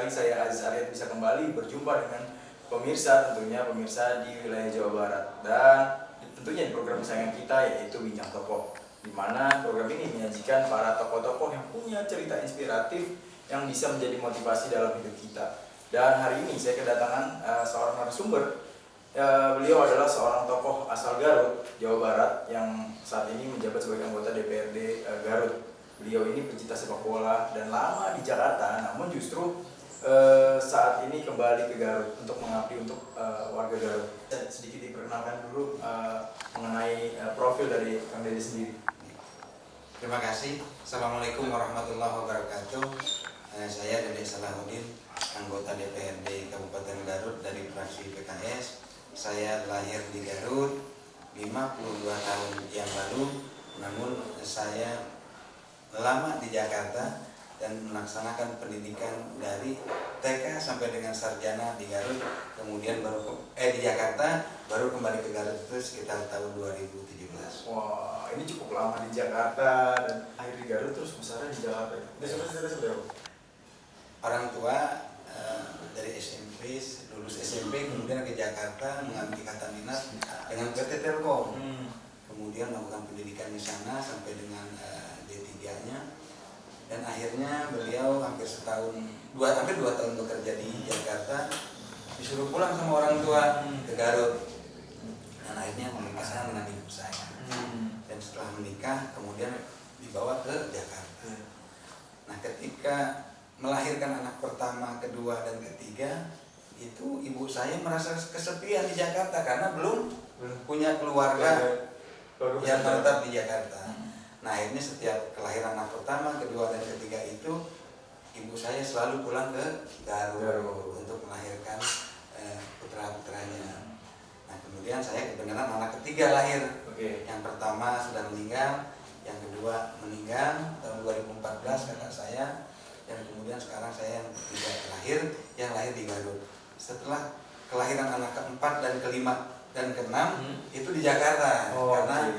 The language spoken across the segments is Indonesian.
sekali saya Aziz Aryat bisa kembali berjumpa dengan pemirsa, tentunya pemirsa di wilayah Jawa Barat. Dan tentunya di program kesayangan kita yaitu Bincang Tokoh, di mana program ini menyajikan para tokoh-tokoh yang punya cerita inspiratif yang bisa menjadi motivasi dalam hidup kita. Dan hari ini saya kedatangan seorang narasumber. Beliau adalah seorang tokoh asal Garut, Jawa Barat, yang saat ini menjabat sebagai anggota DPRD Garut. Beliau ini pecinta sepak bola dan lama di Jakarta, namun justru saat ini kembali ke Garut untuk mengabdi untuk warga Garut. Sedikit diperkenalkan dulu mengenai profil dari Kang Dede sendiri. Terima kasih. Assalamualaikum warahmatullahi wabarakatuh. Saya Dede Salahuddin, anggota DPRD Kabupaten Garut dari fraksi PKS. Saya lahir di Garut 52 tahun yang lalu, namun saya lama di Jakarta dan melaksanakan pendidikan dari TK sampai dengan sarjana di Garut, kemudian di Jakarta, baru kembali ke Garut itu sekitar tahun 2017. Wah, ini cukup lama di Jakarta dan akhir di Garut terus besarnya di Jakarta. Ini sebenarnya orang tua dari SMP, lulus SMP kemudian ke Jakarta mengambil kata minat dengan PT Telkom, kemudian melakukan pendidikan di sana sampai dengan D3-nya, dan akhirnya beliau hampir hampir 2 tahun bekerja di Jakarta, disuruh pulang sama orang tua ke Garut, dan akhirnya menikah dengan ibu saya. Dan setelah menikah kemudian dibawa ke Jakarta. Nah, ketika melahirkan anak pertama, kedua, dan ketiga, itu ibu saya merasa kesepian di Jakarta karena belum punya keluarga yang menetap di Jakarta. Nah, akhirnya setiap kelahiran anak pertama, kedua, dan ketiga itu ibu saya selalu pulang ke Garut untuk melahirkan putra-putranya. Nah, kemudian saya kebenaran anak ketiga lahir. Yang pertama sudah meninggal, yang kedua meninggal tahun 2014 kakak saya, dan kemudian sekarang saya yang ketiga terakhir yang lahir di Garut. Setelah kelahiran anak keempat dan kelima dan keenam itu di Jakarta, karena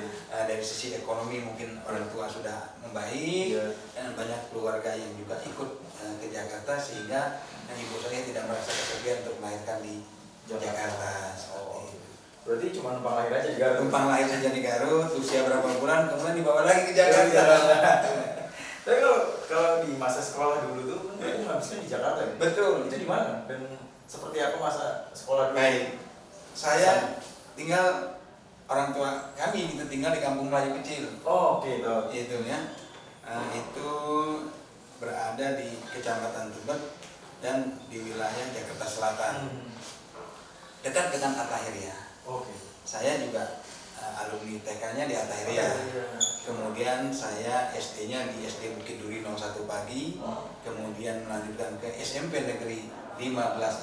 dari sisi ekonomi mungkin orang tua sudah membaik, dan banyak keluarga yang juga ikut ke Jakarta, sehingga ibu saya tidak merasa kesepian untuk melahirkan di Jakarta. Berarti cuma numpang lahir aja di Garut. Numpang lahir saja di Garut, usia berapa bulan kemudian dibawa lagi ke Jakarta. Tapi kalau di masa sekolah dulu tuh kan habisnya di Jakarta ya? Betul. Itu di mana? Dan seperti apa masa sekolah dulu? Baik. Saya tinggal, orang tua kami gitu tinggal di Kampung Melayu kecil. Oh, oke, Itu ya. Itu berada di Kecamatan Tebet dan di wilayah Jakarta Selatan. Dekat dengan Attahiria. Oke. Saya juga alumni TK-nya di Attahiria. Kemudian saya SD-nya di SD Bukit Duri 01 Pagi, kemudian melanjutkan ke SMP Negeri 15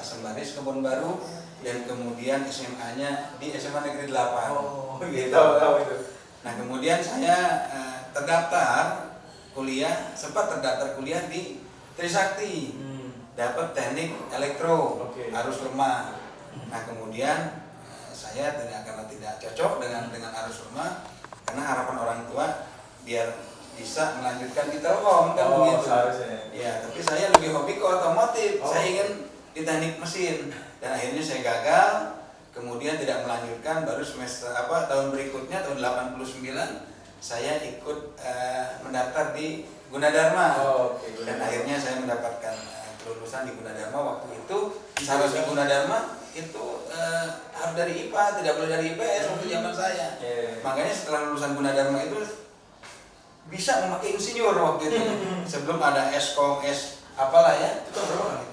Asembaris Kebon Baru, dan kemudian SMA-nya di SMA Negeri 8. Oh, tahu itu. Nah, kemudian saya sempat terdaftar kuliah di Trisakti, dapat teknik elektro, arus lemah. Nah, kemudian saya karena tidak cocok dengan arus lemah, karena harapan orang tua biar bisa melanjutkan di Telkom kan begitu. Ya, tapi saya lebih hobi ke otomotif. Saya ingin di teknik mesin, dan akhirnya saya gagal, kemudian tidak melanjutkan. Baru semester tahun berikutnya tahun 89 saya ikut mendaftar di Gunadarma. Dan akhirnya saya mendapatkan kelulusan di Gunadarma. Waktu itu syarat di Gunadarma itu harus dari IPA, tidak boleh dari IPS waktu zaman saya. Makanya setelah lulusan Gunadarma itu bisa memakai insinyur waktu itu. Sebelum ada Eskom, apalah ya.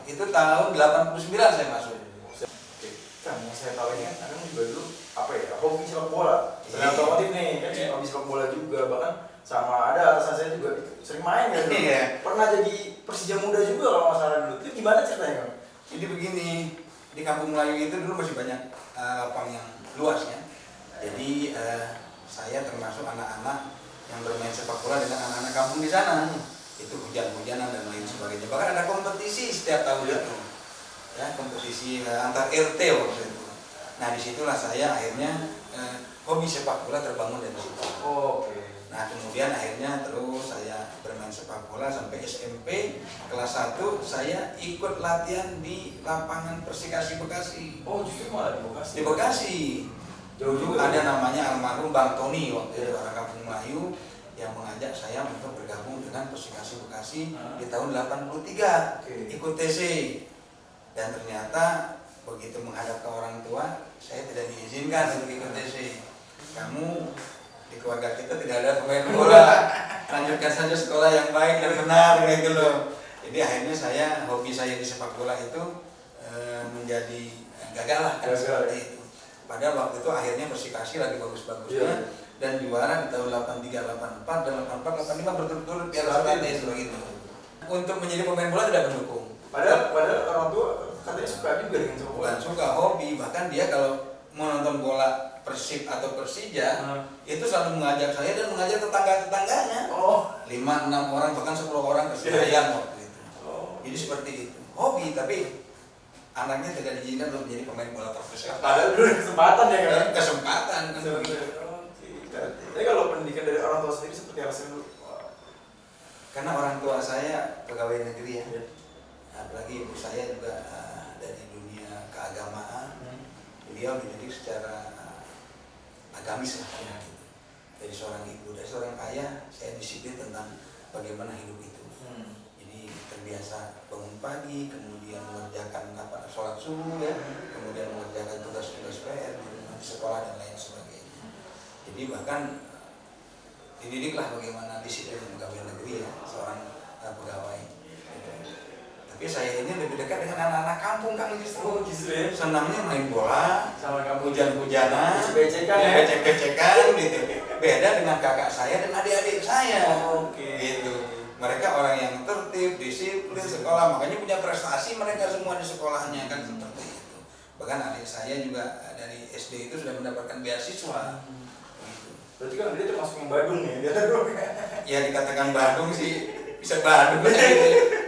Itu tahun 89 saya masuk. Kan yang saya tahu ini kan juga dulu hobi sepak bola. Selain otomotif nih, kan hobi sepak bola juga, bahkan sama ada atasan saya juga sering main ya dulu. Pernah jadi Persija Muda juga kalau nggak salah dulu. Itu gimana ceritanya? Jadi begini, di Kampung Melayu itu dulu masih banyak lapang yang luas ya. Jadi saya termasuk anak-anak yang bermain sepak bola dengan anak-anak kampung di sana. Itu hujan-hujanan dan lain sebagainya. Bahkan ada kompetisi setiap tahun itu, ya, kompetisi antar RT waktu itu. Nah, disitulah saya akhirnya hobi sepak bola terbangun dari situ. Nah kemudian akhirnya terus saya bermain sepak bola sampai SMP kelas 1 saya ikut latihan di lapangan Persikasi Bekasi. Oh justru malah di Bekasi. Di Bekasi. Jauh Dulu juga. ada namanya almarhum Bang Tony waktu itu orang Kampung Melayu yang mengajak saya untuk bergabung dengan Persikasi Bekasi di tahun 83 ikut TC. Dan ternyata begitu menghadap ke orang tua saya tidak diizinkan untuk ikut TC. Kamu di keluarga kita tidak ada pemain bola, lanjutkan saja sekolah yang baik dan benar gitu loh. Jadi akhirnya saya hobi saya di sepak bola itu menjadi gagal lah kan seperti itu. Padahal waktu itu akhirnya Persikasi lagi bagus-bagusnya dan juara di tahun 83, 84 dan 84, 85 berturut-turut piala Sukates begitu. Untuk menjadi pemain bola tidak mendukung. Padahal orang tua katanya suka juga dengan sepak bola. Bukan suka, hobi. Bahkan dia kalau menonton bola Persib atau Persija itu selalu mengajak saya dan mengajak tetangga-tetangganya. 5-6 orang bahkan 10 orang ke Senayan waktu itu. Jadi seperti itu. Hobi tapi anaknya tidak diizinkan untuk menjadi pemain bola profesional. Padahal dulu kesempatan ya kan. Kesempatan kan. Tapi kalau pendidikan dari orang tua sendiri seperti apa sih dulu? Karena orang tua saya pegawai negeri ya. Apalagi ibu saya juga dari dunia keagamaan. Beliau dididik secara agamis lah ya, gitu. Dari seorang ibu, dari seorang ayah saya disiplin tentang bagaimana hidup itu. Jadi terbiasa bangun pagi, kemudian mengerjakan sholat subuh ya, kemudian mengerjakan tugas-tugas PR di sekolah dan lain sebagainya. Jadi bahkan dididiklah bagaimana disiplin pegawai negeri ya, seorang pegawai. Tapi saya ini lebih dekat dengan anak-anak kampung Kang justru. Ya. Senangnya main bola, sama kamu hujan-hujanan, becek-becekan ya. Becek-becekan gitu. Beda dengan kakak saya dan adik-adik saya. Gitu. Mereka orang yang tertib, disiplin sekolah, makanya punya prestasi mereka semua di sekolahnya kan seperti itu. Bahkan adik saya juga dari SD itu sudah mendapatkan beasiswa. Gitu. Berarti kan dia termasuk yang Badung ya? Ya dikatakan Badung sih bisa Badung gitu.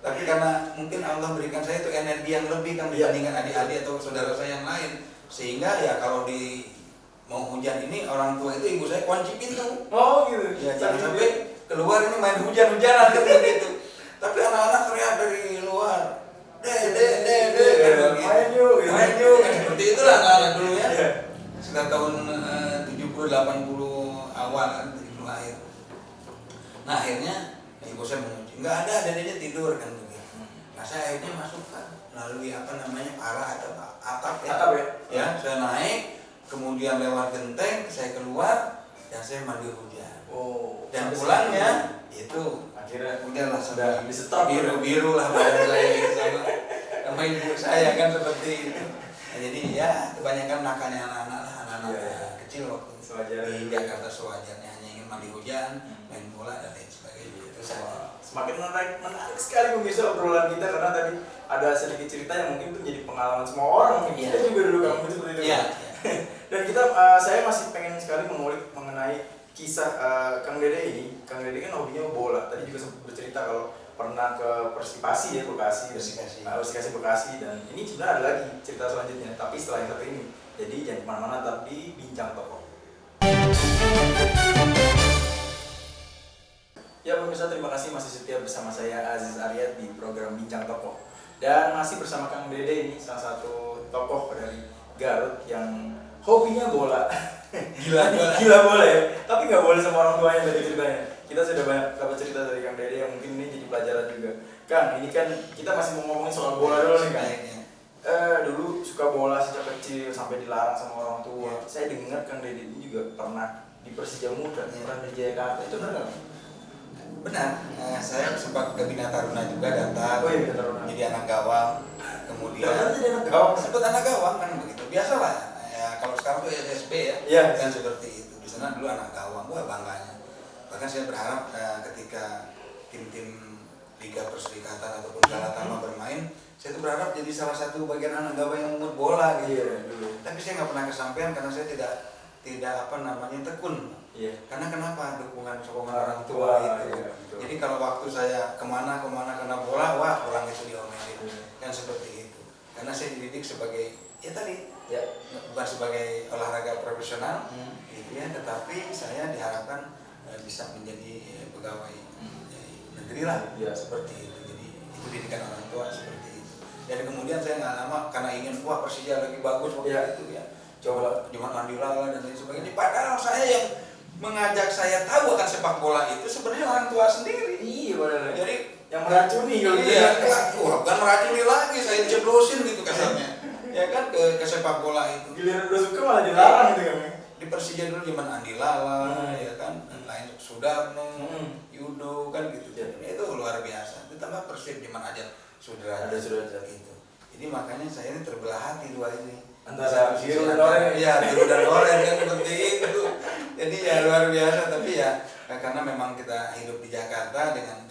Tapi karena mungkin Allah berikan saya itu energi yang lebih kan dibandingkan adik-adik atau saudara saya yang lain, sehingga ya kalau di mau hujan ini orang tua itu ibu saya kunci pintu. Oh gitu. Ya jangan sampai keluar ini main hujan-hujanan kan begitu. Tapi anak-anak teriak dari luar, de, main yuk, main yuk, kan seperti itulah anak-anak dulu ya. Sekitar tahun 70-80 awal kan begitu lahir. Nah akhirnya ibu saya mengunci, nggak ada, adanya tidur kan begitu. Nah saya akhirnya masukkan melalui arah atau atap ya. Atap ya? Ya, saya naik, kemudian lewat genteng, saya keluar dan saya mandi hujan. Dan pulangnya itu akhirnya udahlah sudah disetrap biru-biru lah badan saya gitu sama ibu saya kan seperti itu. Nah, jadi ya kebanyakan nakalnya anak-anak kecil waktu di Jakarta sewajarnya hanya ingin mandi hujan, main bola dan lain sebagainya. Itu saja. Semakin menarik sekali pemirsa obrolan kita karena tadi ada sedikit cerita yang mungkin itu jadi pengalaman semua orang. Kita juga dulu kamu seperti itu. Dan kita saya masih pengen sekali mengulik mengenai kisah Kang Dede ini. Kang Dede kan hobinya bola. Tadi juga sempat bercerita kalau pernah ke Persipasi ya, Persikasi Bekasi, dan ini sebenarnya ada lagi cerita selanjutnya. Tapi setelah yang satu ini. Jadi jangan kemana-mana, tapi bincang tokoh. Ya pemirsa, terima kasih masih setia bersama saya Aziz Aryat di program Bincang Tokoh. Dan masih bersama Kang Dede ini, salah satu tokoh dari Garut yang hobinya bola. Gila bola ya, tapi nggak boleh sama orang tuanya dari ceritanya. Kita sudah banyak dapat cerita dari Kang Dede yang mungkin ini jadi pelajaran juga. Kang, ini kan kita masih mau ngomongin soal bola dulu nih Kang. Dulu suka bola sejak kecil sampai dilarang sama orang tua. Saya dengar Kang Dede ini juga pernah di Persija Muda, pernah di Jakarta, itu benar nggak? Benar, saya sempat ke Bina Taruna juga datang, jadi anak gawang, kemudian sempat anak gawang kan begitu, biasalah. Ya kalau sekarang tuh SSB ya, kan seperti itu. Di sana dulu anak gawang, wah bangganya. Bahkan saya berharap ketika tim-tim Liga Perserikatan ataupun Galatama bermain, saya tuh berharap jadi salah satu bagian anak gawang yang memungut bola gitu. Tapi saya nggak pernah kesampaian karena saya tidak tekun. Karena kenapa? Dukungan sokongan orang tua itu. Jadi kalau waktu saya kemana kena bola, wah pulang itu diomelin. Kan seperti itu. Karena saya dididik sebagai bukan sebagai olahraga profesional, gitu ya. Tetapi saya diharapkan bisa menjadi pegawai negeri lah, Iya. seperti itu. Jadi itu didikan orang tua seperti itu. Dan kemudian saya nggak lama karena ingin wah Persija lagi bagus waktu itu ya, coba Jumat Mandila dan lain sebagainya. Padahal saya yang mengajak saya tahu akan sepak bola itu sebenarnya orang tua sendiri. Iya benar. Jadi yang meracuni kalau iya, wah bukan meracuni lagi, saya dijeblosin gitu kasarnya. Ya kan ke sepak bola itu. Giliran udah suka malah dilarang gitu kan. Di Persija dulu zaman Andi Lala, ya kan, dan lain Sudarno, Yudo kan gitu. Itu luar biasa. Ditambah Persib zaman Ajat Sudrajat. Ada Sudrajat gitu. Jadi makanya saya ini terbelah hati dua ini. Antara biru dan oranye. Iya, biru dan oranye kan seperti itu. Jadi ya luar biasa, tapi ya karena memang kita hidup di Jakarta dengan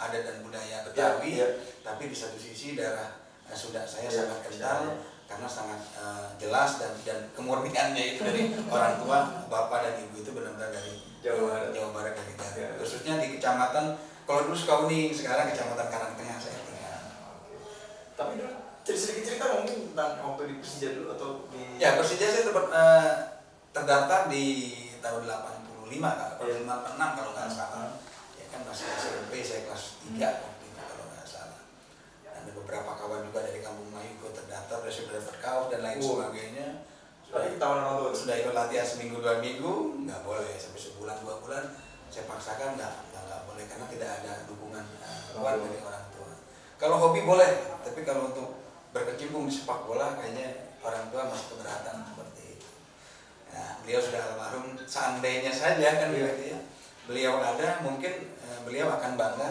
adat dan budaya Betawi, tapi di satu sisi darah sudah saya sangat kental karena sangat jelas dan kemurniannya itu dari orang tua, bapak dan ibu itu benar-benar dari Jawa Barat dari Garut. Khususnya di kecamatan, kalau dulu Sukabumi, sekarang kecamatan Karangtengah saya tinggal. Tapi dulu sedikit cerita mungkin tentang waktu di Persija dulu atau di Ya Persija saya terdaftar di tahun 85 kalau 86 kalau nggak salah. Ya kan masih SMP, saya kelas 3 waktu itu kalau nggak salah. Ada beberapa kawan juga dari Kampung Melayu ikut terdaftar, sudah dapat kaos dan lain sebagainya. Sudah ikut latihan seminggu 2 minggu, nggak boleh sampai sebulan 2 bulan. Saya paksakan nggak boleh karena tidak ada dukungan kuat dari orang tua. Kalau hobi boleh, tapi kalau untuk berkecimpung di sepak bola kayaknya orang tua masih keberatan seperti itu. Nah, beliau sudah almarhum, seandainya saja kan gitu ya. Beliau ada, mungkin beliau akan bangga.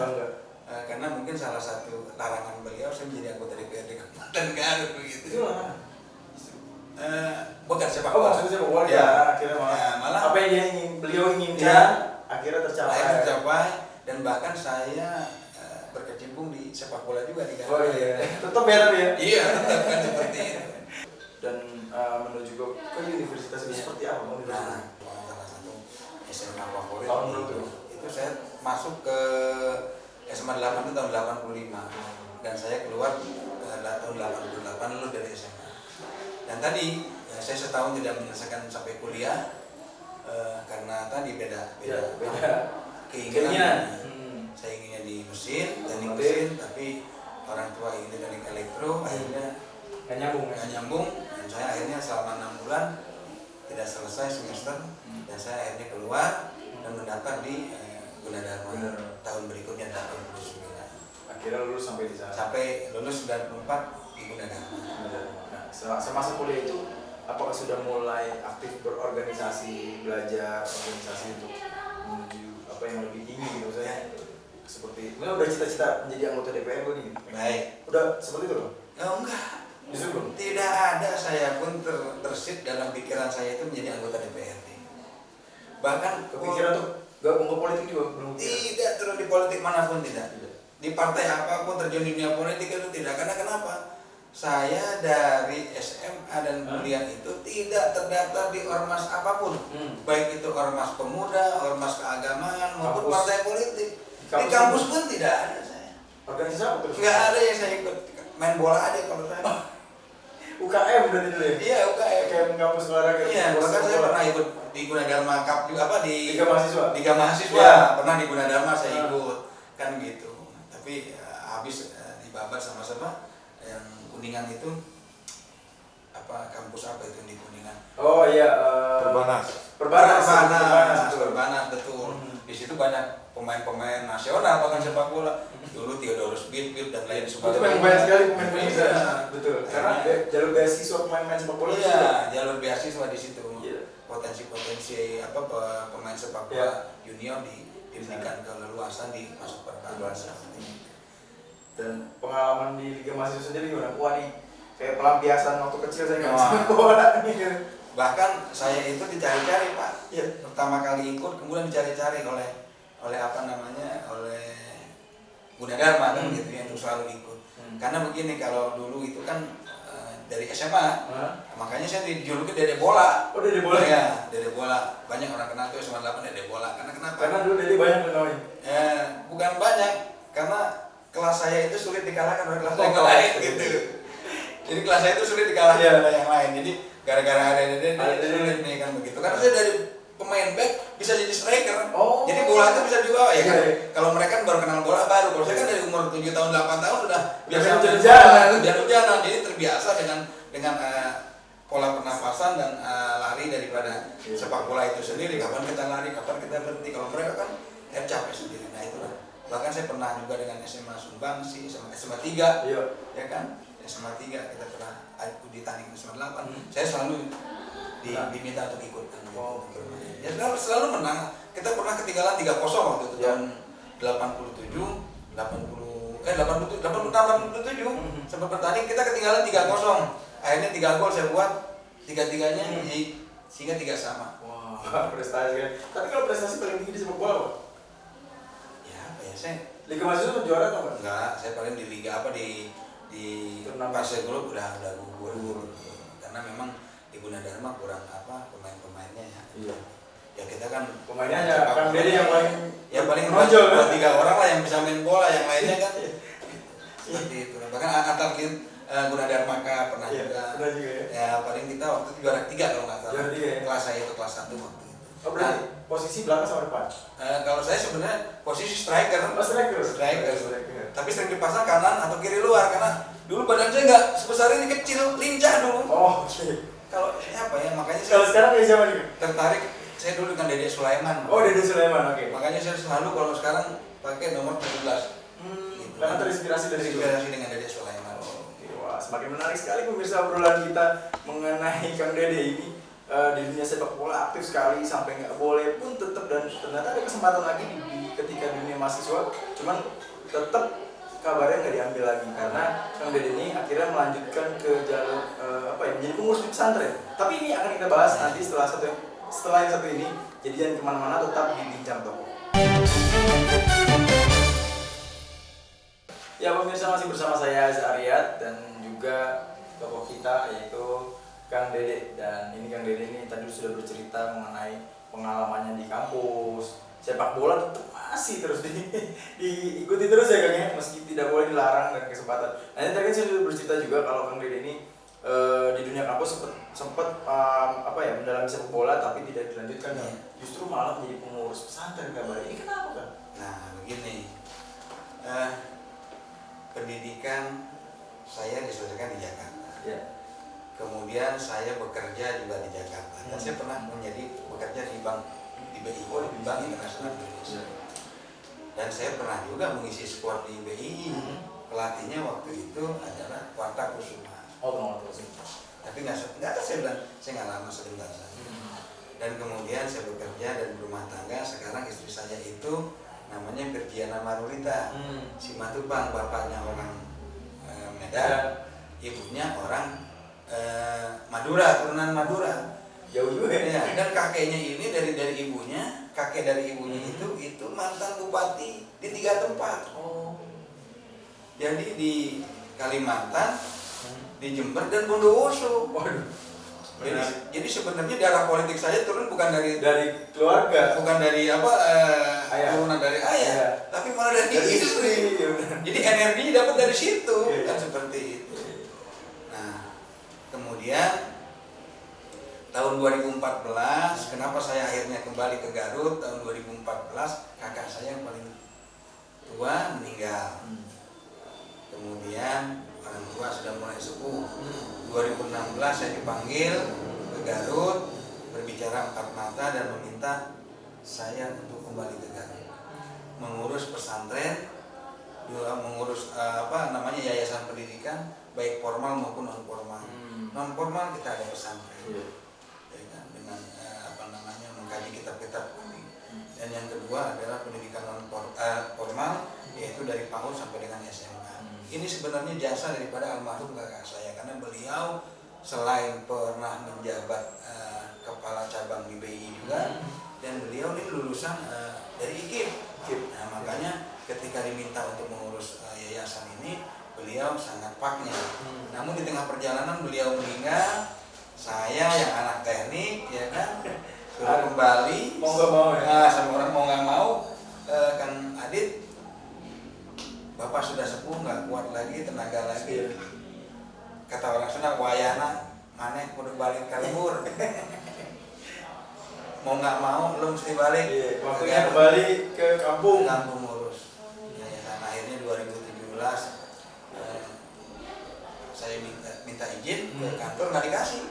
Karena mungkin salah satu larangan beliau saya menjadi anggota DPRD Kabupaten Garut begitu. Itu lah. Bukan sepak bola. Maksudnya sepak bola ya. akhirnya malah apa yang beliau inginkan akhirnya tercapai. Dan bahkan saya berkecimpung di sepak bola juga di Garut. Oh iya, tetap ya tapi ya. Iya, tetap kan seperti itu. Dan menuju ke universitas itu seperti apa universitas? Salah satu SMA favorit Tahun berapa itu saya masuk ke SMA 8 itu tahun 85 dan saya keluar tahun 88 lulus dari SMA. Dan tadi saya setahun tidak menyelesaikan sampai kuliah karena tadi beda keinginan. Saya inginnya di mesin, teknik mesin, tapi orang tua ingin teknik elektro, akhirnya nggak nyambung, dan saya akhirnya selama 6 bulan tidak selesai semester, dan saya akhirnya keluar dan mendaftar di Gunadarma tahun berikutnya 89. Akhirnya lulus sampai di sana. Sampai lulus 94 di Gunadarma. Nah, semasa kuliah itu apakah sudah mulai aktif berorganisasi, belajar organisasi untuk menuju apa yang lebih tinggi gitu saya? Seperti udah cita-cita menjadi anggota DPR nih. Baik. Udah seperti itu loh? Oh, enggak. Justru belum? Tidak ada saya pun tersit dalam pikiran saya itu menjadi anggota DPRD. Bahkan Kepikiran tuh gabung ke politik juga belum? tidak terus di politik manapun tidak. Di partai apapun terjun di dunia politik itu tidak. Karena kenapa? Saya dari SMA dan kuliah itu tidak terdaftar di ormas apapun. Baik itu ormas pemuda, ormas keagamaan maupun partai politik. Di kampus pun tidak ada saya. Organisasi apa terus? Nggak ada yang saya ikut, main bola aja kalau saya. UKM berarti dulu ya? Iya, UKM. UKM kampus olahraga. Iya, bahkan saya pernah ikut di Gunadarma Cup juga apa di Liga Mahasiswa. Liga Mahasiswa. Ya. Pernah di Gunadarma saya ikut kan gitu. Tapi habis dibabat sama yang Kuningan itu apa kampus apa itu di Kuningan? Oh iya. Perbanas betul. Di situ banyak pemain-pemain nasional bahkan sepak bola. Dulu Theodorus Bitbit dan lain sebagainya. Itu memang banyak sekali pemain Indonesia. Iya. Betul. Karena jalur beasiswa pemain-pemain sepak bola. Iya, jalur beasiswa di situ. Iya. Potensi apa pemain sepak bola junior diberikan keleluasan di masuk Perbanas. Dan pengalaman di Liga Mahasiswa sendiri gimana? Wah nih, kayak pelampiasan waktu kecil saya nggak bisa bola nih. Bahkan saya itu dicari-cari Pak. Iya. Pertama kali ikut, kemudian dicari-cari oleh apa namanya, oleh Gunadarma kan gitu ya, untuk selalu ikut. Karena begini, kalau dulu itu kan dari SMA, makanya saya dijuluki Dede Bola. Oh Dede Bola? Ya, Dede Bola. Banyak orang kenal tuh SMA 8 Dede Bola. Karena kenapa? Karena dulu Dede banyak namanya. Bukan banyak, karena kelas saya itu sulit dikalahkan oleh kelas yang lain gitu. Jadi kelas saya itu sulit dikalahkan oleh yang lain. Jadi gara-gara ada Dede sulit nih kan begitu. Karena saya dari pemain back bisa jadi striker. Oh. Jadi bola itu bisa dibawa ya kan. Iya. Kalau mereka kan baru kenal bola baru. Kalau saya kan dari umur 7 tahun 8 tahun sudah biasa hujan-hujanan. Jadi terbiasa dengan pola pernapasan dan lari daripada sepak bola itu sendiri. Kapan kita lari, kapan kita berhenti. Kalau mereka kan capek sendiri. Nah itulah. Bahkan saya pernah juga dengan SMA Sumbangsi, SMA 3, ya kan? SMA 3 kita pernah ditanding SMA 8. Saya selalu diminta untuk ikut kan. Ya selalu menang. Kita pernah ketinggalan 3-0 waktu itu tahun 87, 87 sampai bertanding kita ketinggalan 3-0. Akhirnya 3 gol saya buat, 3-3-nya sehingga 3 sama. Wah, prestasi kan. Tapi kalau prestasi paling tinggi di sepak bola apa? Ya apa ya, saya Liga Mahasiswa juara atau enggak? enggak, saya paling di liga apa di fase grup udah gugur. Karena memang di Gunadarma kurang pemain-pemainnya ya. Iya. Ya kita kan Pemainnya hanya Kang Dede yang paling menonjol kan? 3 orang lah yang bisa main bola, yang lainnya kan seperti itu. Bahkan antar Gunadarma pernah juga. Pernah juga ya. Ya paling kita waktu itu juara 3 kalau nggak salah. Juara 3 ya? Kelas saya itu kelas 1 waktu itu. Oh berarti posisi belakang sama depan? Kalau saya sebenarnya posisi striker. Oh striker. Tapi sering dipasang kanan atau kiri luar karena dulu badan saya nggak sebesar ini, kecil, lincah dulu. Oh oke. Kalau apa ya, makanya Kalau sekarang kayak siapa nih? tertarik. Saya dulu dengan Dede Sulaiman. Oh Dede Sulaiman, oke. Makanya saya selalu kalau sekarang pakai nomor 17. Gitu. Karena terinspirasi dari situ. Terinspirasi dengan Dede Sulaiman. Oke, wah semakin menarik sekali pemirsa obrolan kita mengenai Kang Dede ini. Di dunia sepak bola aktif sekali sampai nggak boleh pun tetap, dan ternyata ada kesempatan lagi ketika dunia mahasiswa, cuman tetap kabarnya nggak diambil lagi karena Kang Dede ini akhirnya melanjutkan ke jalur menjadi pengurus di pesantren. Tapi ini akan kita bahas nanti setelah yang satu ini. Jadi jangan kemana-mana, tetap di Bincang Toko. Ya pemirsa, masih bersama saya Zariat dan juga tokoh kita yaitu Kang Dede. Dan ini Kang Dede ini tadi sudah bercerita mengenai pengalamannya di kampus. Sepak bola tetap masih terus diikuti terus ya Kang ya, meski tidak boleh dilarang dan kesempatan. Nah ini tadi kan saya sudah bercerita juga kalau Kang Dede ini di dunia kampus sempat mendalami sepak bola tapi tidak dilanjutkan ya. Justru malah menjadi pengurus pesantren kabar. Ini kenapa Kang? Nah begini, pendidikan saya diselesaikan di Jakarta. Ya. Kemudian saya bekerja juga di Jakarta. Dan saya pernah bekerja di Bank BI, Bank Internasional Indonesia. Dan saya pernah juga mengisi squad di BI. Pelatihnya waktu itu adalah Warta Kusuma. Oh, betul. Tapi nggak ada, saya bilang saya nggak lama, sebentar saja. Dan kemudian saya bekerja dan berumah tangga. Sekarang istri saya itu namanya Virgiana Marulita. Si Matupang, bapaknya orang Medan, ibunya orang Madura, turunan Madura. Jauh juga ya. Dan kakeknya ini dari ibunya, kakek dari ibunya itu mantan bupati di 3 tempat. Oh. Jadi di Kalimantan, di Jember dan Bondowoso. Waduh. Jadi sebenarnya darah politik saya turun bukan dari keluarga, bukan dari ayah. turunan dari ayah, tapi malah dari istri. Jadi energinya dapat dari situ, kan seperti itu. Nah, kemudian tahun 2014, kenapa saya akhirnya kembali ke Garut? Tahun 2014, kakak saya yang paling tua meninggal. Kemudian orang tua sudah mulai sepuh. 2016 saya dipanggil ke Garut, berbicara 4 mata dan meminta saya untuk kembali ke Garut, mengurus pesantren, mengurus yayasan pendidikan baik formal maupun non formal. Non formal kita ada pesantren, dengan mengkaji kitab-kitab kuning. Dan yang kedua adalah pendidikan non formal, yaitu dari PAUD sampai dengan SMA. Ini sebenarnya jasa daripada almarhum kakak saya, karena beliau selain pernah menjabat kepala cabang di BI juga, dan beliau ini lulusan dari IKIP. Nah, makanya ketika diminta untuk mengurus yayasan ini, beliau sangat paknya. Namun di tengah perjalanan beliau meninggal, saya yang anak teknik, ya kan, suruh kembali. Mau nggak mau ya? Sama orang mau nggak mau, kan Adit, Bapak sudah sepuh, nggak kuat lagi, tenaga lagi. Kata orang Sunda, wayana maneh kudu balik ke lembur. mau nggak mau lo mesti balik. Iya, waktunya kembali ke kampung. Kampung ngurus. Yayasan akhirnya 2017 saya minta izin ke kantor, nggak dikasih.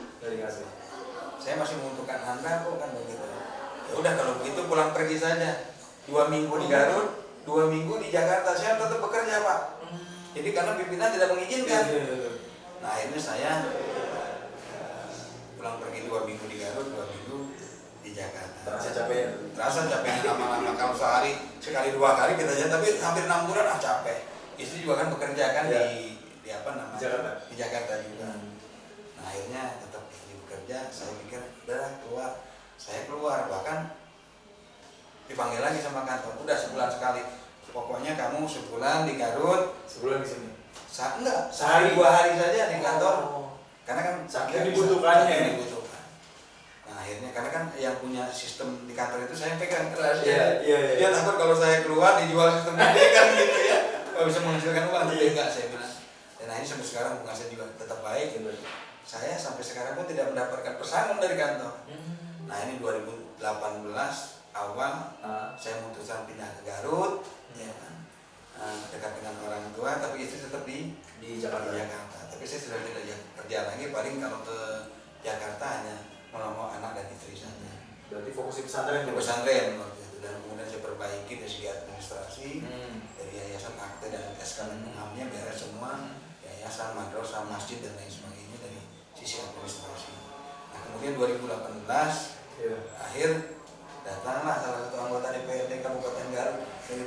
Saya masih membutuhkan Anda kok, kan begitu. Ya udah kalau begitu pulang pergi saja. 2 minggu di Garut, 2 minggu di Jakarta, saya tetap bekerja Pak. Jadi karena pimpinan tidak mengizinkan. Nah akhirnya saya pulang pergi 2 minggu di Garut, 2 minggu di Jakarta. Terasa capek lama-lama, kalau sehari sekali 2 kali kita jalan, tapi hampir 6 bulan capek. Istri juga kan bekerja kan di apa namanya Jakarta. Di Jakarta juga. Nah akhirnya tetap di bekerja. Saya pikir udah keluar. Saya keluar, bahkan dipanggil lagi sama kantor. Udah sebulan sekali. Pokoknya kamu sebulan di Garut, sebulan di sini. Enggak, sehari 2 hari saja di kantor. Karena kan saking dibutuhkannya. Dibutuhkan. Nah akhirnya karena kan yang punya sistem di kantor itu saya pegang rahasia. Iya. Dia takut kalau saya keluar dijual sistem gede kan gitu ya. Nggak bisa menghasilkan uang, tapi enggak saya bilang. Dan akhirnya sampai sekarang hubungan saya juga tetap baik. Saya sampai sekarang pun tidak mendapatkan pesangon dari kantor. Nah ini 2018 awal saya memutuskan pindah ke Garut, ya kan, dekat dengan orang tua, tapi istri tetap di Jakarta. Tapi saya sudah tidak kerja lagi, paling kalau ke Jakarta hanya menolong anak dan istri saja. Berarti fokus di pesantren. Di pesantren waktu itu, dan kemudian saya perbaiki dari segi administrasi, dari yayasan akte dan SK mengamnya beres semua, yayasan, madrasah, masjid dan lain sebagainya dari sisi administrasi. Nah kemudian 2018 akhir datanglah salah satu anggota DPRD Kabupaten Garut dari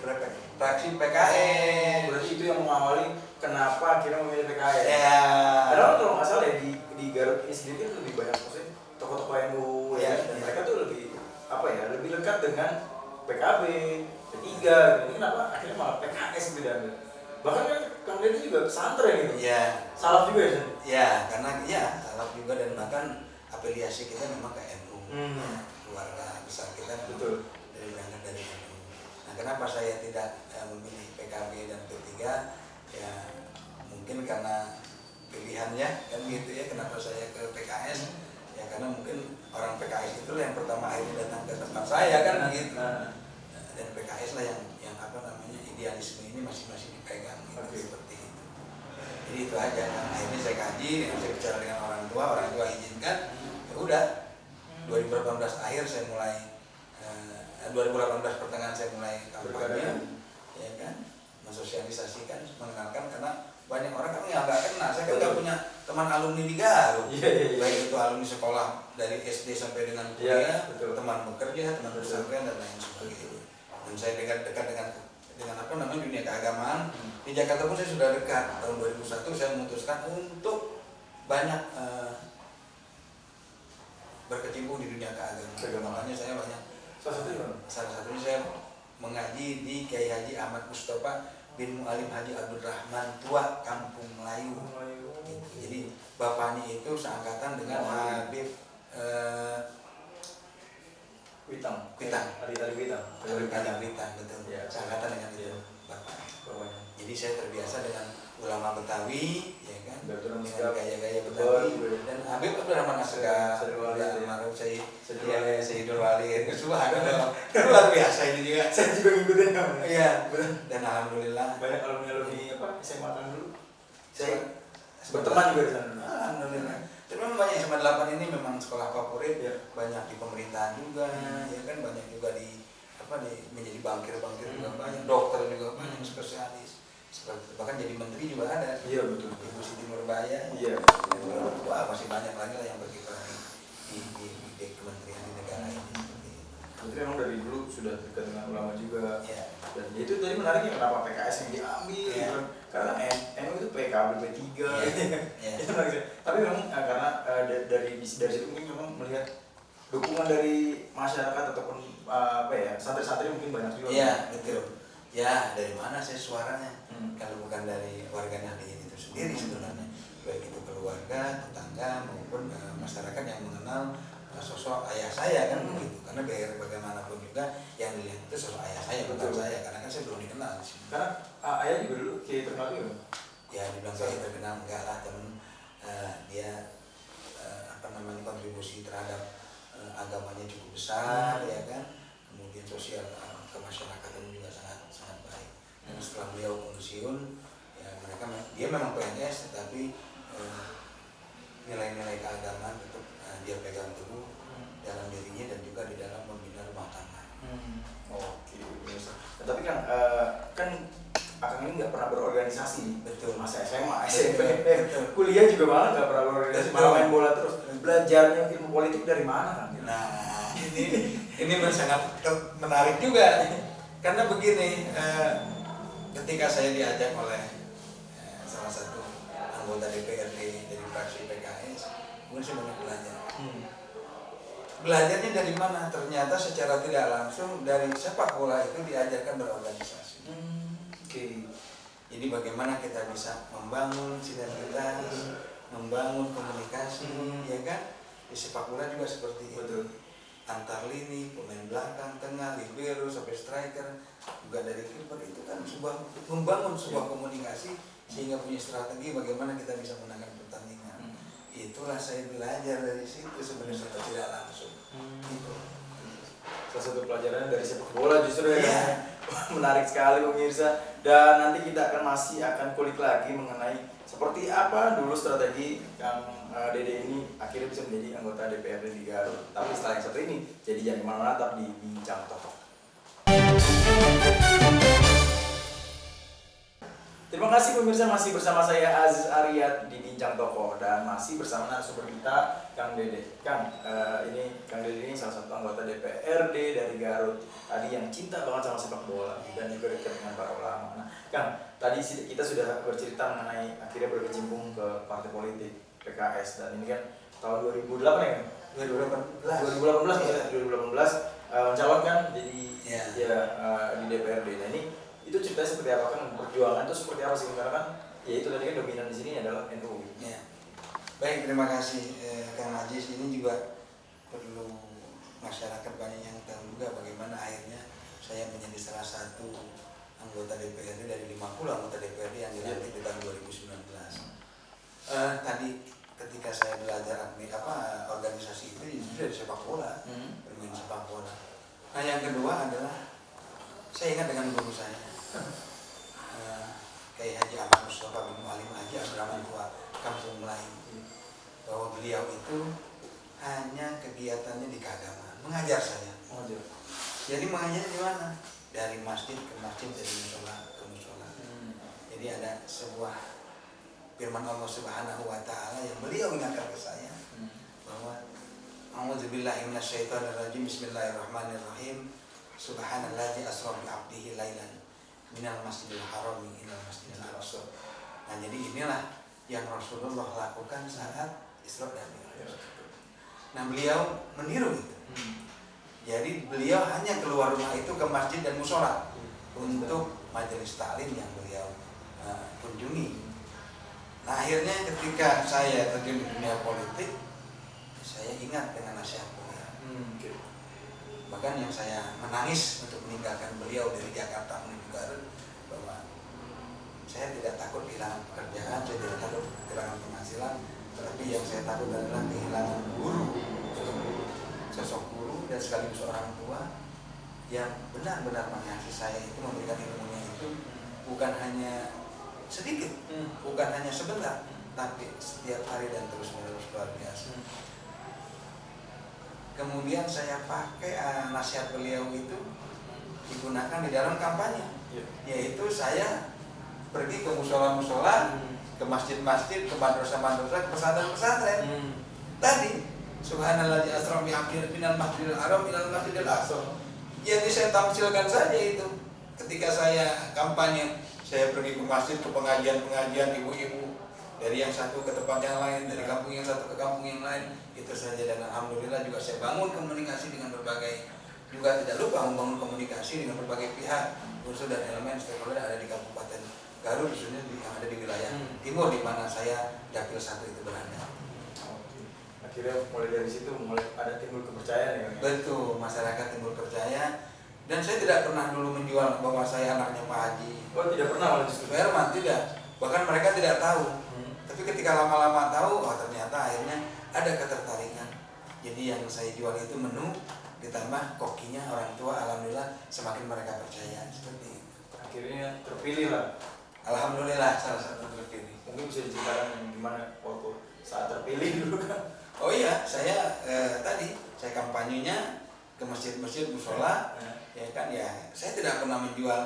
fraksi PKS. Berarti itu yang mengawali kenapa akhirnya memilih PKS. Ya. Padahal kalau nggak salah ya di Garut ini sendiri kan lebih banyak maksudnya tokoh-tokoh NU dan mereka tuh lebih lekat dengan PKB, P3 gitu. Kenapa akhirnya malah PKS gitu dan bahkan kan Kang Deddy juga pesantren gitu. Iya. Salaf juga ya. Ya, karena salaf juga dan bahkan afiliasi kita memang ke NU. Keluarga besar kita betul berangkat dari NU. Nah, kenapa saya tidak memilih PKB dan P3? Ya, mungkin karena pilihannya kan gitu ya. Kenapa saya ke PKS? Ya karena mungkin orang PKS itu yang pertama akhirnya datang ke tempat saya kan gitu. Dan PKS lah yang idealisme ini masih dipegang gitu, seperti itu. Jadi itu aja. Nah, akhirnya saya kaji, saya bicara dengan orang tua izinkan. Ya udah. 2018 akhir saya mulai 2018 pertengahan saya mulai kampanye, ya kan, mensosialisasikan, mengenalkan karena banyak orang kan nggak kenal. Saya kan nggak punya teman alumni di Garut, baik itu alumni sekolah dari SD sampai dengan kuliah, teman bekerja, teman pesantren dan lain sebagainya. Dan saya dekat dengan dunia keagamaan. Di Jakarta pun saya sudah dekat. Tahun 2001 saya memutuskan untuk banyak berkecimpung di dunia keagamaan. Makanya saya banyak. Salah satunya saya mengaji di Kiai Haji Ahmad Mustafa bin Mu'alim Haji Abdul Rahman Tua Kampung Melayu. Gitu. Jadi bapaknya itu seangkatan dengan Habib Witang. Ali Witang, betul. Ya. Seangkatan dengan itu bapaknya. Jadi saya terbiasa dengan ulama Betawi, ya kan, dengan gaya-gaya Betawi. Dan Habib Abdul Rahman Asegaf, almarhum Sayyidul Wali, subhanallah, luar biasa ini juga. Saya juga ngikutin kamu. Iya, dan alhamdulillah banyak alumni SMA kan dulu. Saya berteman juga di sana. Alhamdulillah. Tapi memang banyak SMA 8 ini memang sekolah favorit, banyak di pemerintahan juga, ya kan, banyak juga di menjadi bankir juga banyak, dokter juga banyak, spesialis seperti itu. Bahkan jadi menteri juga ada. Iya betul. Ibu Siti Nurbaya. Iya. Wah, masih banyak lagi lah yang berkiprah di kementerian di negara ini. Menteri memang dari dulu sudah dekat dengan ulama juga. Ya. Dan itu tadi menariknya kenapa PKS yang diambil. Ya. Karena NU itu PKB P3. Ya. Itu menarik. Tapi memang karena dari situ mungkin memang melihat dukungan dari masyarakat ataupun santri-santri mungkin banyak juga. Iya, betul. Ya, dari mana saya suaranya? Kalau bukan dari warga Nahdliyin itu sendiri sebenarnya, baik itu keluarga, tetangga maupun masyarakat yang mengenal sosok ayah saya kan begitu. Karena biar bagaimanapun juga yang dilihat itu sosok ayah saya, bukan saya, karena kan saya belum dikenal di sini. Karena ayah juga dulu Kiai terkenal juga. Ya, dibilang Kiai terkenal enggak lah, teman dia kontribusi terhadap agamanya cukup besar, ya kan, kemudian sosial kemasyarakatan juga sangat sangat baik. Dan setelah beliau pensiun, ya dia memang PNS, tetapi nilai-nilai keagamaan tetap dia pegang teguh dalam dirinya dan juga di dalam membina rumah tangga. Oke, biasa. Nah, tapi kan kan Akang ini nggak pernah berorganisasi nih. Betul. Masa SMA, SMP, kuliah juga malah nggak pernah berorganisasi, malah main bola terus. Belajarnya ilmu politik dari mana kan? Nah, ini sangat menarik juga, karena begini, ketika saya diajak oleh salah satu anggota DPRD dari fraksi PKS, mungkin saya banyak belajar. Belajarnya dari mana? Ternyata secara tidak langsung dari sepak bola itu diajarkan berorganisasi. Jadi bagaimana kita bisa membangun sinergitas, membangun komunikasi, ya kan? Di sepak bola juga seperti itu. Antar lini, pemain belakang, tengah, libero sampai striker, juga dari kiper, itu kan membangun sebuah komunikasi sehingga punya strategi bagaimana kita bisa menangkan pertandingan. Itulah saya belajar dari situ sebenarnya secara tidak langsung. Gitu. Salah satu pelajaran dari sepak bola justru ya. Menarik sekali pemirsa, dan nanti kita akan kulik lagi mengenai seperti apa dulu strategi Kang Dede ini akhirnya bisa menjadi anggota DPRD di Garut. Tapi setelah yang satu ini, jadi jangan kemana-mana, tetap di Bincang Tokoh. Terima kasih pemirsa, masih bersama saya Aziz Aryat di Bincang Tokoh dan masih bersama narasumber kita Kang Dede. Kang, ini Kang Dede ini salah satu anggota DPRD dari Garut. Tadi yang cinta banget sama sepak bola dan juga dekat dengan para ulama. Nah, Kang, tadi kita sudah bercerita mengenai akhirnya berkecimpung ke partai politik PKS, dan ini kan tahun 2008 ya? 2018 mencalonkan jadi di DPRD. Nah, ini itu ceritanya seperti apa, kan perjuangan itu seperti apa sih, karena kan ya itu tadi kan dominan di sini adalah NU. Ya. Baik, terima kasih Kang Aziz. Ini juga perlu masyarakat banyak yang tahu juga bagaimana akhirnya saya menjadi salah satu anggota DPRD dari 50 anggota DPRD yang dilantik di tahun 2019. Tadi ketika saya belajar organisasi itu dari sepak bola, bermain sepak bola. Nah, yang kedua adalah saya ingat dengan guru saya, kayak Haji Ahmad Mustafa bin Mualim Haji Abdurrahman Tua Kampung Melayu, bahwa beliau itu hanya kegiatannya di keagamaan, mengajar saya. Jadi mengajarnya di mana? Dari masjid ke masjid, dari musola ke musola. Jadi ada sebuah firman Allah Subhanahu wa taala yang beliau ingatkan ke saya bahwa A'udzubillahi minasyaitonirrajim, bismillahirrahmanirrahim. Subhanalladzi asra bi 'abdihi lailan minal masjidil harami ilal masjidil aqsa. Nah, jadi inilah yang Rasulullah lakukan saat Isra dan Mi'raj. Nah, beliau meniru itu. Jadi beliau hanya keluar rumah itu ke masjid dan musola untuk majelis taklim yang beliau kunjungi. Nah, akhirnya ketika saya terjun di dunia politik, saya ingat dengan nasihat beliau. Bahkan yang saya menangis untuk meninggalkan beliau dari Jakarta menuju Garut, bahwa saya tidak takut kehilangan pekerjaan, saya tidak takut kehilangan penghasilan, tetapi yang saya takut adalah kehilangan guru, sosok guru dan sekaligus orang tua yang benar-benar mengasihi saya, itu memberikan ilmunya itu bukan hanya sedikit, bukan hanya sebentar, tapi setiap hari dan terus-menerus, luar biasa. Kemudian saya pakai nasihat beliau itu digunakan di dalam kampanye, yaitu saya pergi ke musola-musola, ke masjid-masjid, ke madrasah-madrasah, ke pesantren-pesantren. Tadi Subhanalladzi asra bi 'abdihi minal masjidil haram ilal masjidil aqsa. Jadi saya tampilkan saja itu. Ketika saya kampanye, saya pergi ke masjid, ke pengajian-pengajian ibu-ibu, dari yang satu ke tempat yang lain, dari kampung yang satu ke kampung yang lain, itu saja. Dan alhamdulillah juga saya bangun komunikasi dengan berbagai, juga tidak lupa membangun komunikasi dengan berbagai pihak, unsur dan elemen stakeholder ada di Kabupaten Garut, khususnya yang ada di wilayah timur di mana saya dapil 1 itu berada. Akhirnya mulai dari situ mulai ada timbul kepercayaan ya. Betul, masyarakat timbul percaya. Dan saya tidak pernah dulu menjual bahwa saya anaknya Pak Haji. Oh, tidak pernah malah justru. Herman, tidak. Bahkan mereka tidak tahu. Tapi ketika lama-lama tahu, ternyata akhirnya ada ketertarikan. Jadi yang saya jual itu menu ditambah kokinya orang tua, alhamdulillah semakin mereka percaya seperti itu. Akhirnya terpilih lah. Alhamdulillah salah satu terpilih. Mungkin bisa diceritakan gimana waktu saat terpilih dulu kan? Oh iya, saya tadi saya kampanyenya ke masjid-masjid musola, ya kan ya. Saya tidak pernah menjual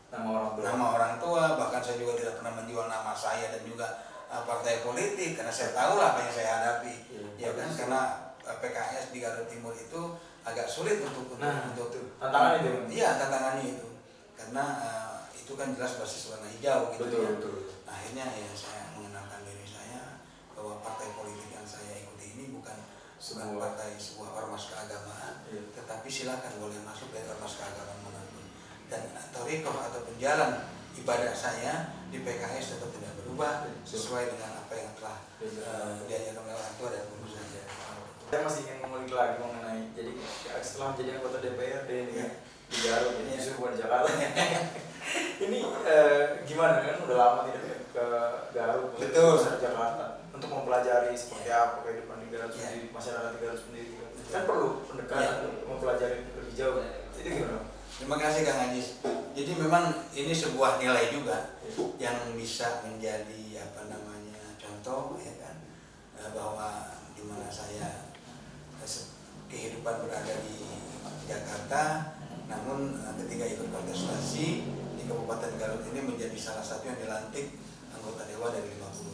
nama orang tua, bahkan saya juga tidak pernah menjual nama saya dan juga partai politik karena saya tahu lah apa yang saya hadapi, ya kan karena PKS di Garut Timur itu agak sulit untuk tantangan itu. Iya tantangannya itu karena itu kan jelas basis warna hijau gitu. Betul. Nah, akhirnya ya saya mengenalkan diri saya bahwa partai politik yang saya ikuti ini bukan partai sebuah ormas keagamaan, tetapi silakan boleh masuk dari ormas keagamaan manapun. Dan thariqah atau penjalan ibadah saya di PKS tetap tidak berubah sesuai dengan apa yang telah diajarkan oleh orang tua dan guru saya. Saya masih ingin mengulik lagi mengenai jadi setelah menjadi anggota DPRD ini di Garut, ini justru bukan di Jakarta. Ini gimana kan udah lama tidak ke Garut, betul, ke Jakarta untuk mempelajari seperti apa kehidupan di Garut sendiri, masyarakat di Garut sendiri kan perlu pendekatan untuk mempelajari lebih jauh. Itu gimana? Terima kasih Kang Ajis. Jadi memang ini sebuah nilai juga yang bisa menjadi contoh ya kan bahwa di mana saya kehidupan berada di Jakarta, namun ketika ikut kontestasi di Kabupaten Garut ini menjadi salah satu yang dilantik anggota dewan dari 50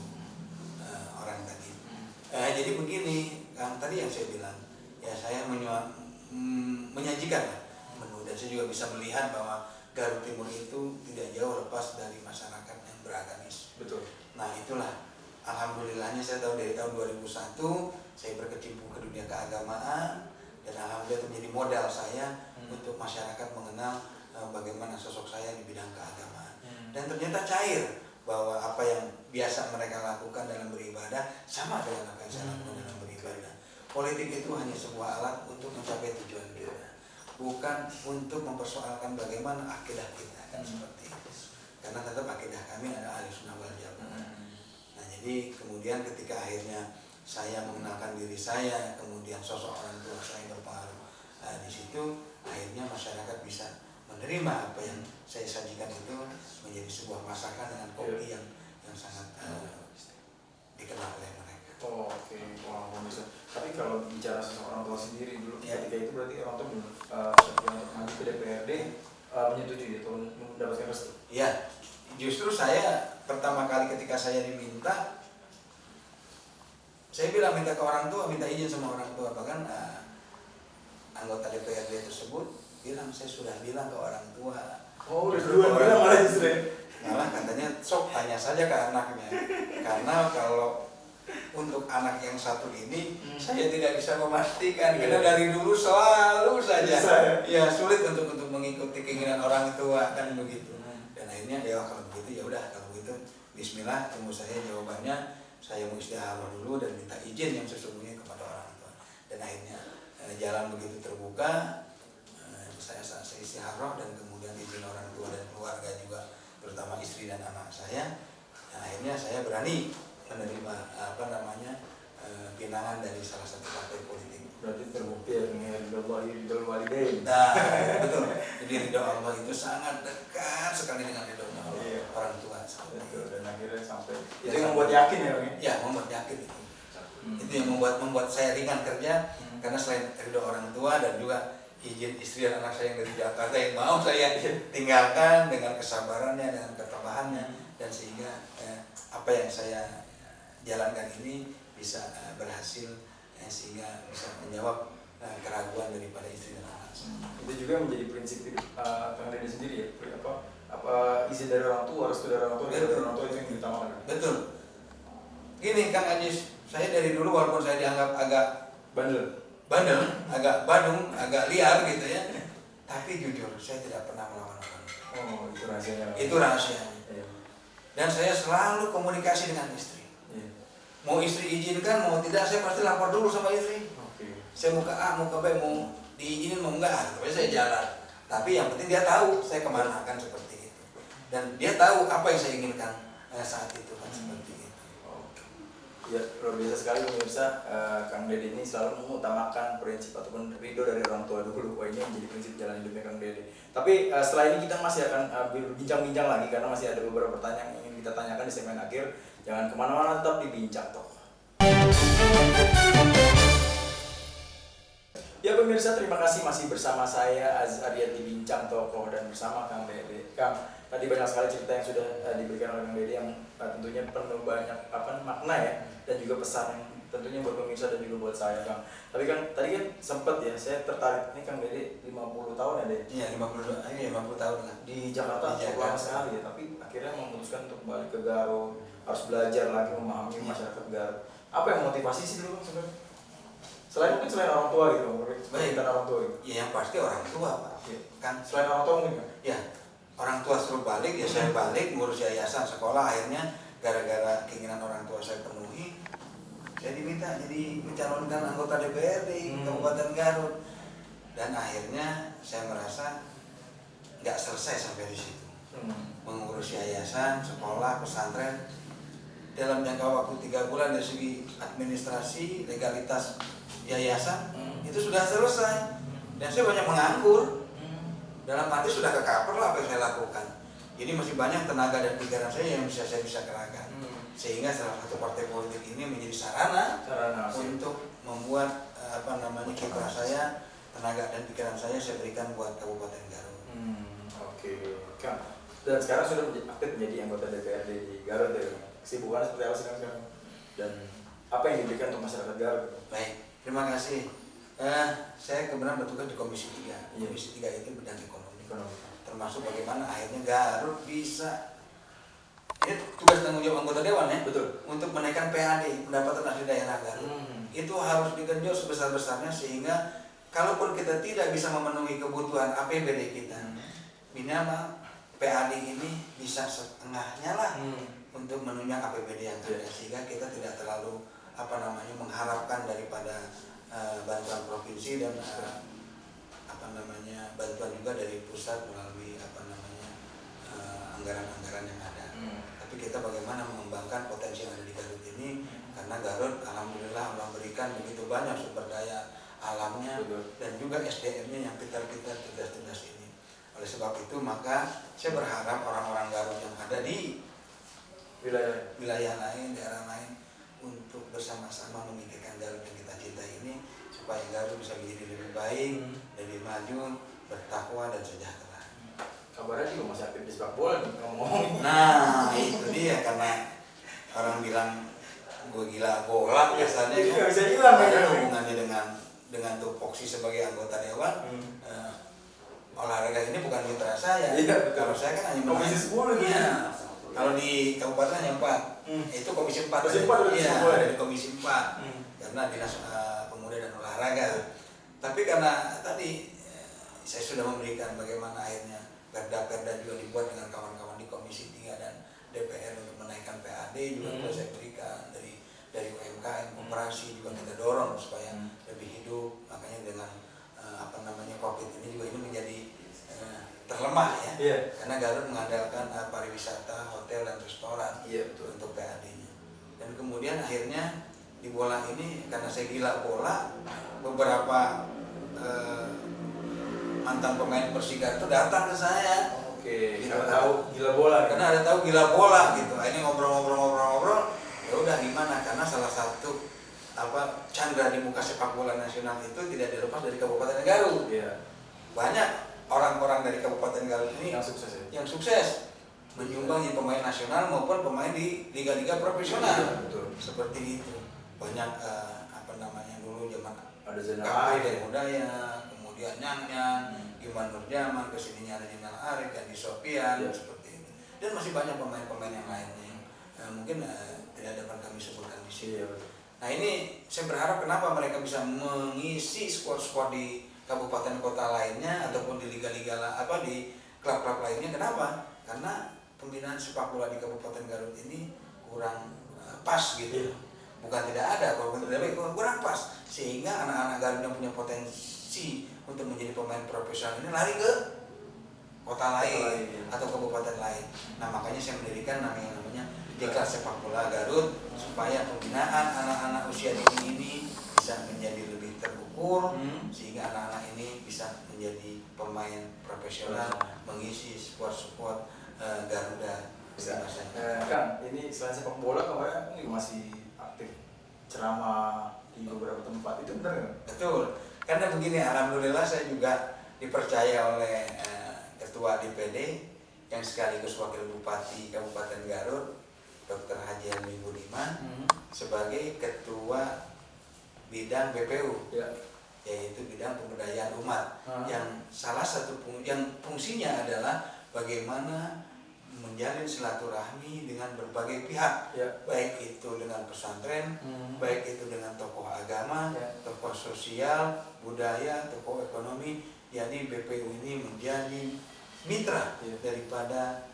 orang tadi. Jadi begini, kan tadi yang saya bilang, ya saya menyajikan menu dan saya juga bisa melihat bahwa Garut Timur itu tidak jauh lepas dari masyarakat yang beragamis. Betul. Nah itulah alhamdulillahnya saya tahu dari tahun 2001 saya berkecimpung ke dunia keagamaan dan alhamdulillah itu menjadi modal saya untuk masyarakat mengenal bagaimana sosok saya di bidang keagamaan. Dan ternyata cair bahwa apa yang biasa mereka lakukan dalam beribadah sama dengan apa yang saya lakukan dalam beribadah. Politik itu hanya sebuah alat untuk mencapai tujuan kita, bukan untuk mempersoalkan bagaimana akidah kita kan seperti itu. Karena tetap akidah kami ada Ahlussunnah wal Jamaah. Nah jadi kemudian ketika akhirnya saya mengenalkan diri saya, kemudian sosok orang tua saya berpengaruh di situ, akhirnya masyarakat bisa menerima apa yang saya sajikan itu menjadi sebuah masakan dengan kopi yang sangat dikenal oleh mereka. Oh, oke. Wah, bisa. Tapi kalau bicara seseorang tua sendiri dulu, ketika itu berarti orang tua yang maju ke DPRD menyetujui atau mendapatkan restu? Iya, justru saya pertama kali ketika saya diminta, saya bilang minta ke orang tua, minta izin sama orang tua. Bahkan anggota DPRD tersebut bilang, saya sudah bilang ke orang tua. Oh, udah duluan bilang malah justru. Malah katanya, sok tanya saja ke anaknya. Karena kalau untuk anak yang satu ini, saya tidak bisa memastikan. Karena dari dulu selalu saja ya sulit untuk mengikuti keinginan orang tua kan begitu. Dan akhirnya ya kalau begitu ya udah, kalau begitu Bismillah, tunggu saya jawabannya. Saya mau istikharah dulu dan minta izin yang sesungguhnya kepada orang tua. Dan akhirnya jalan begitu terbuka, saya istikharah dan kemudian izin orang tua dan keluarga juga, terutama istri dan anak saya. Dan akhirnya saya berani menerima pinangan dari salah satu partai politik. Berarti terbukti ya ridho walidain. Nah, betul. Jadi ridho Allah itu sangat dekat sekali dengan ridho orang tua. Betul. Dan akhirnya sampai itu yang membuat yakin ya, Bang? Ya, membuat yakin itu. Itu yang membuat saya ringan kerja karena selain ridho orang tua dan juga izin istri dan anak saya yang dari Jakarta yang mau saya tinggalkan dengan kesabarannya, dengan ketabahannya, dan sehingga apa yang saya jalankan ini bisa berhasil sehingga bisa menjawab keraguan daripada istri dan anak saya. Itu juga menjadi prinsip hidup Kang Dede sendiri ya, apa izin dari orang tua, restu dari orang tua, dari orang tua itu yang diutamakan. Betul. Gini Kang Ajis, saya dari dulu walaupun saya dianggap agak bandel, agak badung, agak liar gitu ya, tapi jujur saya tidak pernah melawan orang. Oh, itu rahasianya. Itu rahasianya. Dan saya selalu komunikasi dengan istri. Mau istri izinkan, mau tidak, saya pasti lapor dulu sama istri. Saya mau ke A, mau ke B, mau diizinin, mau enggak, tapi saya jalan. Tapi yang penting dia tahu saya kemana, kan seperti itu. Dan dia tahu apa yang saya inginkan saat itu, kan seperti itu. Ya, luar biasa sekali pemirsa. Kang Dede ini selalu mengutamakan prinsip ataupun ridho dari orang tua dulu. Wah, ini menjadi prinsip jalan hidupnya Kang Dede. Tapi setelah ini kita masih akan berbincang-bincang lagi karena masih ada beberapa pertanyaan yang ingin kita tanyakan di segmen akhir. Jangan kemana-mana, tetap di Bincang Tokoh. Ya pemirsa, terima kasih masih bersama saya Arya di Bincang Tokoh dan bersama Kang Dede. Kang, tadi banyak sekali cerita yang sudah diberikan oleh Kang Dede yang tentunya penuh banyak makna ya, dan juga pesan yang tentunya buat pemirsa dan juga buat saya, Kang. Tapi kan tadi kan sempat ya saya tertarik ini Kang Dede 50 tahun ya, Dede? Iya, 50 tahun lah. Di Jakarta cukup lama sekali ya, tapi akhirnya memutuskan untuk balik ke Garut, harus belajar lagi memahami masyarakat Garut. Apa yang motivasi sih dulu Kang sebenarnya? Selain orang tua gitu, baik, orang tua gitu. Ya yang pasti orang tua, Pak. Ya. Kan Selain orang tua mungkin kan? ya, orang tua suruh balik, ya saya balik ngurus yayasan sekolah. Akhirnya gara-gara keinginan orang tua saya penuhi, saya diminta jadi mencalonkan anggota DPRD Kabupaten Garut. Dan akhirnya saya merasa nggak selesai sampai di situ. Mengurus yayasan, sekolah, pesantren dalam jangka waktu 3 bulan dari segi administrasi, legalitas yayasan itu sudah selesai. Dan saya banyak menganggur. Dalam arti sudah ke-cover lah apa yang saya lakukan. Jadi masih banyak tenaga dan pikiran saya yang saya bisa kerahkan. Sehingga salah satu partai politik ini menjadi sarana untuk membuat kiprah saya, tenaga dan pikiran saya berikan buat Kabupaten Garut. Oke. Kang, dan sekarang sudah aktif menjadi anggota DPRD di Garut ya. Kesibukan seperti apa sih Kang sekarang? Dan apa yang diberikan untuk masyarakat Garut? Baik, terima kasih. Saya kebetulan bertugas di Komisi 3. Komisi 3 itu bidang ekonomi. Termasuk bagaimana akhirnya Garut bisa, ini tugas tanggung jawab anggota dewan ya. Betul. Untuk menaikkan PAD, pendapatan asli daerah Garut. Itu harus digenjot sebesar-besarnya sehingga kalaupun kita tidak bisa memenuhi kebutuhan APBD kita, minimal PAD ini bisa setengahnya lah untuk menunjang APBD yang ada, sehingga kita tidak terlalu mengharapkan daripada bantuan provinsi dan bantuan juga dari pusat melalui anggaran-anggaran yang ada. Tapi kita bagaimana mengembangkan potensi yang ada di Garut ini, karena Garut alhamdulillah Allah berikan begitu banyak sumber daya alamnya dan juga SDM-nya yang pintar-pintar, cerdas-cerdas ini. Oleh sebab itu maka saya berharap orang-orang Garut yang ada di wilayah lain, daerah lain untuk bersama-sama memikirkan Garut yang kita cintai ini supaya Garut bisa menjadi lebih baik, lebih maju, bertakwa dan sejahtera. Kabarnya juga masih aktif di sepak bola nih ngomong. Nah itu dia, karena orang bilang gue gila bola biasanya nggak bisa hilang ada hubungannya dengan tupoksi sebagai anggota dewan. Olahraga ini bukan mitra saya. Kalau saya kan hanya Komisi 10 gitu. Kalau di kabupaten hanya 4, itu komisi 4. Iya, dari komisi 4 karena dinas pemuda dan olahraga. Tapi karena tadi saya sudah memberikan bagaimana akhirnya perda-perda juga dibuat dengan kawan-kawan di komisi 3 dan DPR untuk menaikkan PAD juga sudah saya berikan dari UMKM, koperasi juga kita dorong supaya lebih hidup. Makanya dengan COVID ini juga ini menjadi terlemah ya, karena Garut mengandalkan pariwisata, hotel dan restoran untuk PAD-nya. Dan kemudian akhirnya di bola ini karena saya gila bola, beberapa mantan pemain Persigar itu datang ke saya. Gitu, karena tahu gila bola. Karena ada tahu gila bola gitu. Ini ngobrol-ngobrol, ya udah gimana? Karena salah satu candra di muka sepak bola nasional itu tidak dilepas dari Kabupaten Garut. Banyak orang-orang dari Kabupaten Garut ini yang sukses menyumbang pemain nasional maupun pemain di liga-liga profesional. Seperti itu. Banyak dulu zaman ada Zainal Arif Budaya, kemudian Nyang, Iman Nurjaman, kesininya ada Zainal Arif, Andi Sofian, seperti itu. Dan masih banyak pemain-pemain yang lainnya yang mungkin tidak dapat kami sebutkan di sini. Nah ini saya berharap kenapa mereka bisa mengisi squad-squad di kabupaten kota lainnya ataupun di liga-liga di klub-klub lainnya. Kenapa? Karena pembinaan sepak bola di Kabupaten Garut ini kurang pas gitu. Bukan tidak ada, tapi kurang pas, sehingga anak-anak Garut yang punya potensi untuk menjadi pemain profesional ini lari ke kota lain atau kabupaten lain. Nah makanya saya mendirikan yang namanya Ikatan Sepak Bola Garut supaya pembinaan anak-anak usia dini ini bisa menjadi lebih terukur, sehingga anak-anak ini bisa menjadi pemain profesional, mengisi sport Garuda. Bisa. Kang, ini selain sepak bola kemarin ini masih aktif ceramah di beberapa tempat, itu benar nggak? Betul, karena begini, alhamdulillah saya juga dipercaya oleh Ketua DPD yang sekaligus Wakil Bupati Kabupaten Garut, Dr. Haji Helmi Budiman, sebagai Ketua Bidang BPU, yaitu Bidang Pemberdayaan Umat, yang salah satu yang fungsinya adalah bagaimana menjalin silaturahmi dengan berbagai pihak, baik itu dengan pesantren, baik itu dengan tokoh agama, tokoh sosial, budaya, tokoh ekonomi. Jadi BPU ini menjadi mitra daripada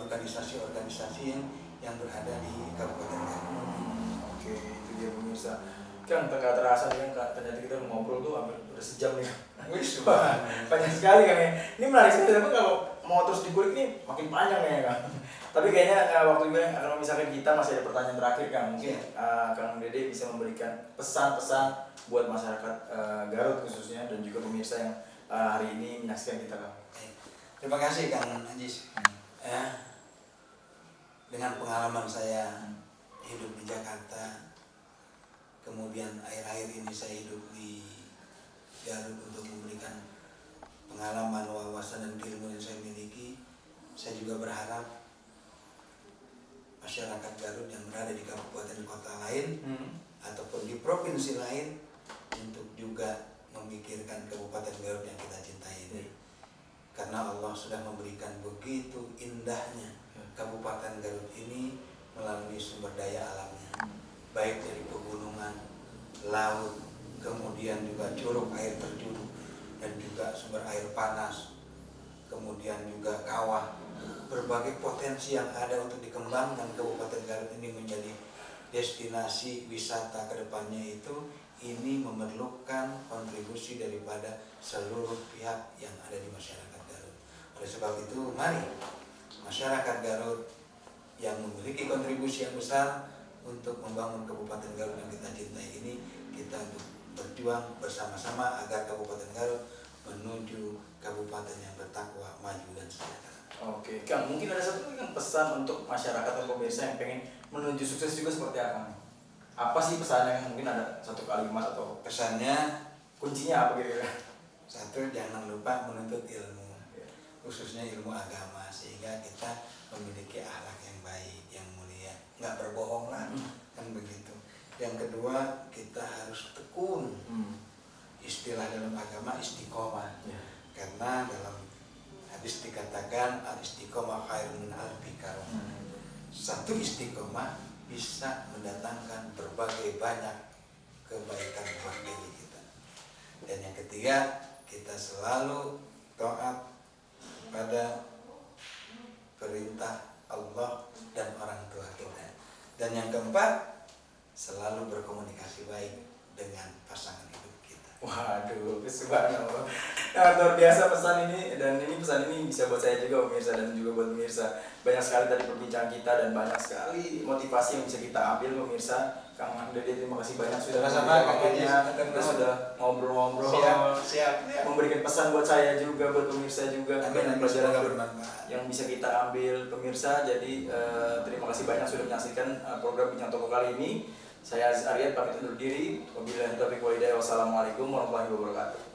organisasi-organisasi yang berada di Kabupaten Garut. Oke, itu dia pemirsa. Kang, tak terasa nih kan, ternyata kita ngobrol tuh hampir udah sejam nih. Wis, banyak sekali kan ya. Ini menarik sekali, tapi kalau mau terus dikulik nih makin panjang ya Kang. Tapi kayaknya waktu ini kalau misalkan kita masih ada pertanyaan terakhir Kang, mungkin Kang Dede bisa memberikan pesan-pesan buat masyarakat Garut khususnya dan juga pemirsa yang hari ini menyaksikan kita Kang. Terima kasih Kang Ajis. Dengan pengalaman saya hidup di Jakarta, kemudian akhir-akhir ini saya hidup di Garut untuk memberikan pengalaman, wawasan dan ilmu yang saya miliki. Saya juga berharap masyarakat Garut yang berada di kabupaten kota lain ataupun di provinsi lain untuk juga memikirkan Kabupaten Garut yang kita cintai ini. Karena Allah sudah memberikan begitu indahnya Kabupaten Garut ini melalui sumber daya alamnya, baik dari pegunungan, laut, kemudian juga curug air terjun, dan juga sumber air panas, kemudian juga kawah. Berbagai potensi yang ada untuk dikembangkan Kabupaten Garut ini menjadi destinasi wisata kedepannya ini memerlukan kontribusi daripada seluruh pihak yang ada di masyarakat Garut. Oleh sebab itu, mari masyarakat Garut yang memiliki kontribusi yang besar untuk membangun Kabupaten Garut yang kita cintai ini, kita berjuang bersama-sama agar Kabupaten Garut menuju kabupaten yang bertakwa, maju dan sejahtera. Oke, Kang, mungkin ada satu kan pesan untuk masyarakat atau pemirsa yang pengen menuju sukses juga seperti apa? Apa sih pesannya? Mungkin ada satu kalimat atau Pesannya, kuncinya apa kira-kira? satu, jangan lupa menuntut ilmu, khususnya ilmu agama, sehingga kita memiliki akhlak yang baik, yang mulia, nggak berbohong lah, kan begitu. Yang kedua, kita harus tekun. Istilah dalam agama istiqomah, karena dalam hadis dikatakan al-istiqomah khairun min alfi karamah. Satu istiqomah bisa mendatangkan berbagai banyak kebaikan buat diri kita. Dan yang ketiga, kita selalu taat pada perintah Allah dan orang tua kita. Dan yang keempat, selalu berkomunikasi baik dengan pasangan hidup kita. Waduh, subhanallah. Nah, luar biasa pesan ini, dan ini pesan ini bisa buat saya juga pemirsa dan juga buat pemirsa. Banyak sekali tadi perbincangan kita dan banyak sekali motivasi yang bisa kita ambil pemirsa. Kang Dede, terima kasih banyak sudah kita sudah ngobrol-ngobrol. Siap. Memberikan pesan buat saya juga, buat pemirsa juga. Amin, pelajaran bermanfaat yang bisa kita ambil pemirsa. Jadi terima kasih banyak sudah menyaksikan program Bincang Toko kali ini. Saya Aziz Aryan pamit undur diri. Wabillahi taufiq wal hidayah. Wassalamualaikum warahmatullahi wabarakatuh.